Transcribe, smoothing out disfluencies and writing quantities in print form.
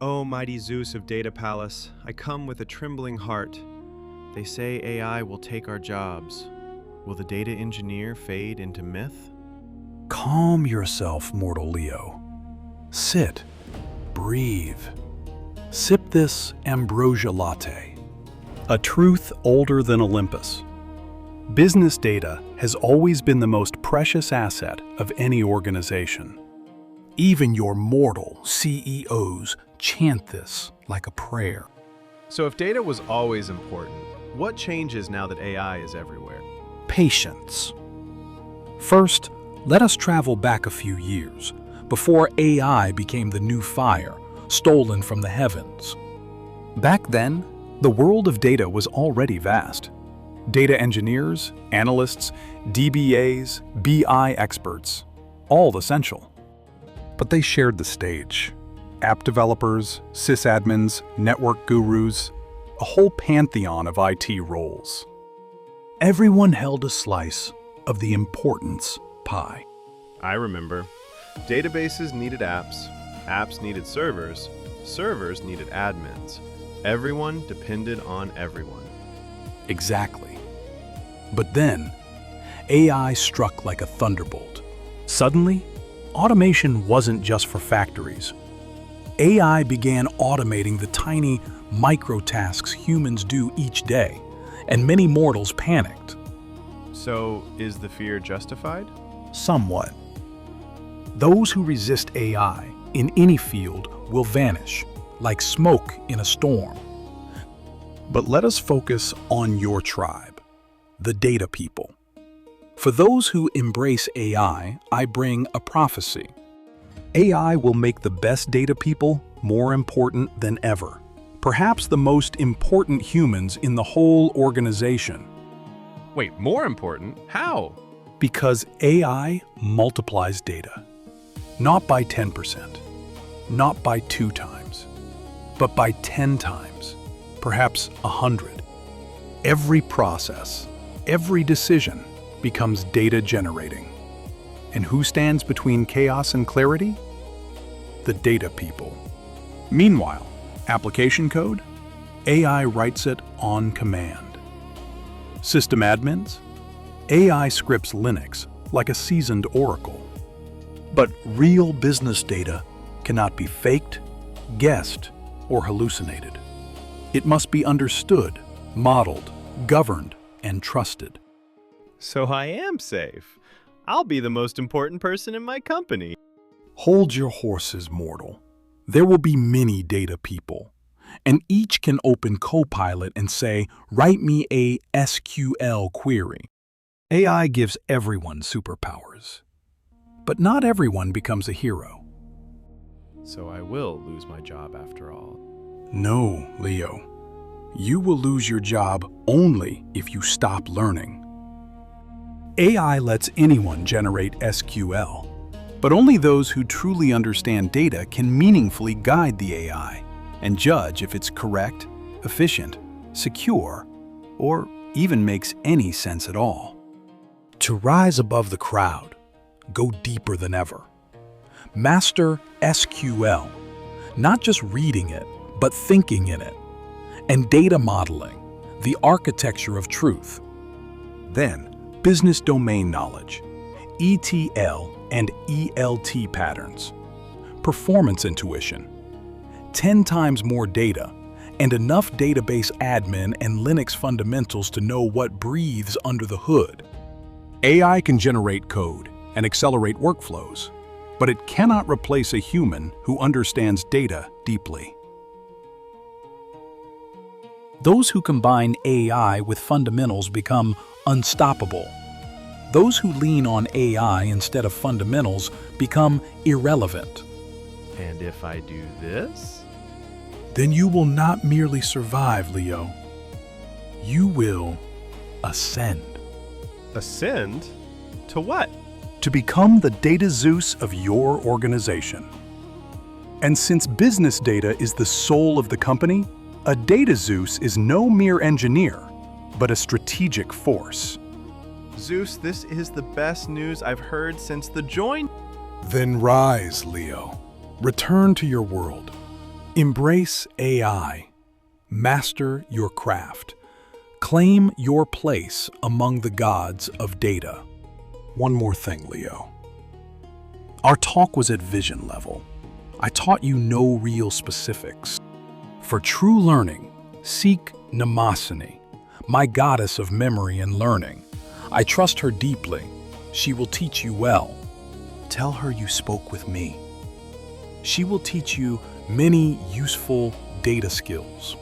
O mighty Zeus of DataPallas, I come with a trembling heart. They say AI will take our jobs. Will the data engineer fade into myth? Calm yourself, mortal Leo. Sit, breathe. Sip this ambrosia-latte. A truth older than Olympus. Business data has always been the most precious asset of any organization. Even your mortal CEOs chant this like a prayer. So if data was always important, what changes now that AI is everywhere? Patience. First, let us travel back a few years, before AI became the new fire, stolen from the heavens. Back then, the world of data was already vast. Data engineers, analysts, DBAs, BI experts, all essential. But they shared the stage. App developers, sysadmins, network gurus, a whole pantheon of IT roles. Everyone held a slice of the importance pie. I remember. Databases needed apps, apps needed servers, servers needed admins. Everyone depended on everyone. Exactly. But then, AI struck like a thunderbolt. Suddenly, automation wasn't just for factories. AI began automating the tiny micro-tasks humans do each day, and many mortals panicked. So, is the fear justified? Somewhat. Those who resist AI in any field will vanish, like smoke in a storm. But let us focus on your tribe, the data people. For those who embrace AI, I bring a prophecy. AI will make the best data people more important than ever. Perhaps the most important humans in the whole organization. Wait, more important? How? Because AI multiplies data. Not by 10%, not by 2 times, but by 10 times, perhaps 100. Every process, every decision becomes data generating. And who stands between chaos and clarity? The data people. Meanwhile, application code? AI writes it on command. System admins? AI scripts Linux like a seasoned oracle. But real business data cannot be faked, guessed, or hallucinated. It must be understood, modeled, governed, and trusted. So I am safe. I'll be the most important person in my company. Hold your horses, mortal. There will be many data people, and each can open Copilot and say, "Write me a SQL query." AI gives everyone superpowers, but not everyone becomes a hero. So I will lose my job after all. No, Leo. You will lose your job only if you stop learning. AI lets anyone generate SQL, but only those who truly understand data can meaningfully guide the AI and judge if it's correct, efficient, secure, or even makes any sense at all. To rise above the crowd, go deeper than ever. Master SQL, not just reading it, but thinking in it, and data modeling, the architecture of truth. Then, business domain knowledge, ETL and ELT patterns, performance intuition, 10 times more data, and enough database admin and Linux fundamentals to know what breathes under the hood. AI can generate code and accelerate workflows, but it cannot replace a human who understands data deeply. Those who combine AI with fundamentals become unstoppable. Those who lean on AI instead of fundamentals become irrelevant. And if I do this? Then you will not merely survive, Leo. You will ascend. Ascend? To what? To become the DataZeus of your organization. And since business data is the soul of the company, a DataZeus is no mere engineer, but a strategic force. Zeus, this is the best news I've heard since the join. Then rise, Leo. Return to your world. Embrace AI. Master your craft. Claim your place among the gods of data. One more thing, Leo. Our talk was at vision level. I taught you no real specifics. For true learning, seek Mnemosyne, my goddess of memory and learning. I trust her deeply. She will teach you well. Tell her you spoke with me. She will teach you many useful data skills.